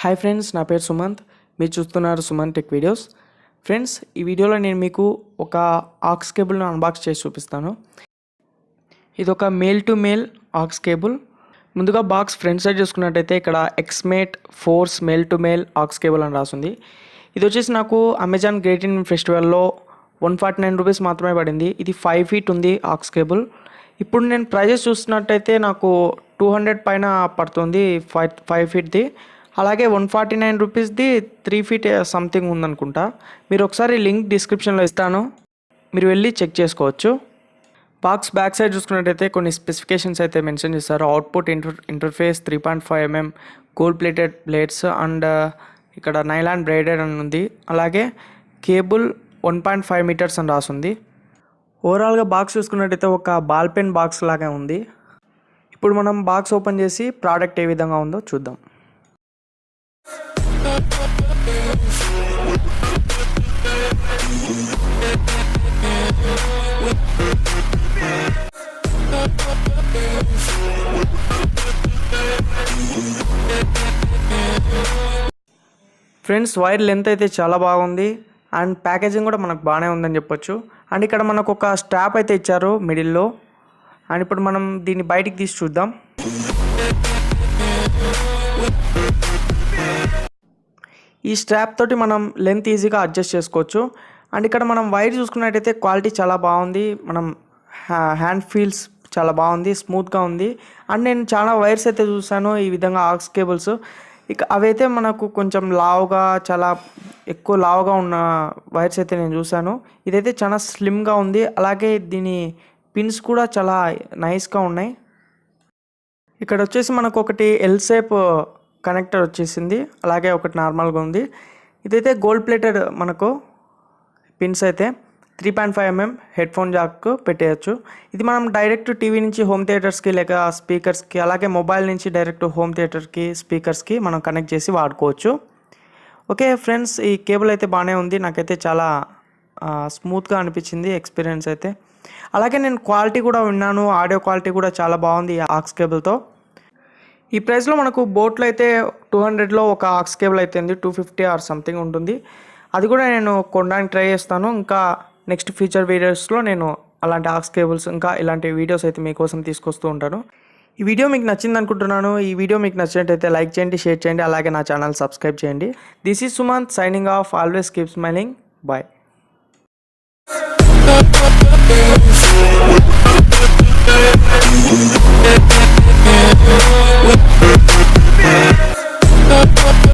Hi friends, నా పేరు సుమంత్. మీరు చూస్తున్నారు సుమంత్ టెక్ వీడియోస్. ఫ్రెండ్స్, ఈ వీడియోలో నేను మీకు ఒక ఆక్స్ కేబుల్ను అన్బాక్స్ చేసి చూపిస్తాను. ఇది ఒక male to male aux cable. ముందుగా బాక్స్ ఫ్రంట్ సైడ్ చూసుకున్నట్టయితే ఇక్కడ Xmate force male to male aux cable అని రాస్తుంది. ఇది వచ్చేసి నాకు అమెజాన్ గ్రేట్ ఇండియన్ ఫెస్టివల్లో 149 రూపీస్ మాత్రమే పడింది. ఇది 5 ఫీట్ ఉంది ఆక్స్ కేబుల్. ఇప్పుడు నేను ప్రైజెస్ చూసినట్టయితే నాకు 200 పైన పడుతుంది 5 ఫీట్ది. అలాగే 149 రూపీస్ది 3 ఫీట్ సంథింగ్ ఉందనుకుంటా. మీరు ఒకసారి లింక్ డిస్క్రిప్షన్లో ఇస్తాను, మీరు వెళ్ళి చెక్ చేసుకోవచ్చు. బాక్స్ బ్యాక్ సైడ్ చూసుకున్నట్టయితే కొన్ని స్పెసిఫికేషన్స్ అయితే మెన్షన్ చేస్తారు. Output interface 3.5 mm gold plated blades and ఇక్కడ నైలాన్ బ్రేడెడ్ అని ఉంది. అలాగే కేబుల్ 1.5 మీటర్స్ అని రాస్తుంది. ఓవరాల్గా బాక్స్ చూసుకున్నట్టయితే ఒక బాల్ పెన్ బాక్స్ లాగా ఉంది. ఇప్పుడు మనం బాక్స్ ఓపెన్ చేసి ప్రోడక్ట్ ఏ విధంగా ఉందో చూద్దాం. ఫ్రెండ్స్, వైర్ లెంత్ అయితే చాలా బాగుంది అండ్ ప్యాకేజింగ్ కూడా మనకు బాగానే ఉందని చెప్పొచ్చు. అండ్ ఇక్కడ మనకు ఒక స్ట్రాప్ అయితే ఇచ్చారు మిడిల్లో. అండ్ ఇప్పుడు మనం దీన్ని బయటికి తీసి చూద్దాం. ఈ స్ట్రాప్ తోటి మనం లెంత్ ఈజీగా అడ్జస్ట్ చేసుకోవచ్చు. అండ్ ఇక్కడ మనం వైర్ చూసుకున్నట్టయితే క్వాలిటీ చాలా బాగుంది. మనం హ్యాండ్ ఫీల్స్ చాలా బాగుంది, స్మూత్గా ఉంది. అండ్ నేను చాలా వైర్స్ అయితే చూసాను ఈ విధంగా ఆక్స్ కేబుల్స్. ఇక అవైతే మనకు కొంచెం లావుగా, చాలా ఎక్కువ లావుగా ఉన్న వైర్స్ అయితే నేను చూసాను. ఇదైతే చాలా స్లిమ్గా ఉంది. అలాగే దీని పిన్స్ కూడా చాలా నైస్గా ఉన్నాయి. ఇక్కడ వచ్చేసి మనకు ఒకటి ఎల్ షేప్ కనెక్టర్ వచ్చేసింది, అలాగే ఒకటి నార్మల్గా ఉంది. ఇదైతే గోల్డ్ ప్లేటెడ్ మనకు పిన్స్ అయితే 3.5 mm హెడ్ ఫోన్ జాక్ పెట్టేయచ్చు. ఇది మనం డైరెక్ట్ టీవీ నుంచి హోమ్ థియేటర్స్కి లేక స్పీకర్స్కి, అలాగే మొబైల్ నుంచి డైరెక్ట్ హోమ్ థియేటర్కి స్పీకర్స్కి మనం కనెక్ట్ చేసి వాడుకోవచ్చు. ఓకే ఫ్రెండ్స్, ఈ కేబుల్ అయితే బాగానే ఉంది. నాకైతే చాలా స్మూత్గా అనిపించింది ఎక్స్పీరియన్స్ అయితే. అలాగే నేను క్వాలిటీ కూడా విన్నాను, ఆడియో క్వాలిటీ కూడా చాలా బాగుంది ఈ ఆక్స్ కేబుల్తో. ఈ ప్రైస్లో మనకు బోట్లో అయితే 200లో ఒక ఆక్స్ కేబుల్ అయితే ఉంది, 250 ఆర్ సంథింగ్ ఉంటుంది. అది కూడా నేను కొనడానికి ట్రై చేస్తాను. ఇంకా నెక్స్ట్ ఫ్యూచర్ వీడియోస్లో నేను అలాంటి ఆక్స్ కేబుల్స్, ఇంకా ఇలాంటి వీడియోస్ అయితే మీకోసం తీసుకొస్తూ ఉంటాను. ఈ వీడియో మీకు నచ్చింది అనుకుంటున్నాను. ఈ వీడియో మీకు నచ్చినట్టయితే లైక్ చేయండి, షేర్ చేయండి, అలాగే నా ఛానల్ సబ్స్క్రైబ్ చేయండి. This is Sumanth signing off. Always keep smiling. Bye.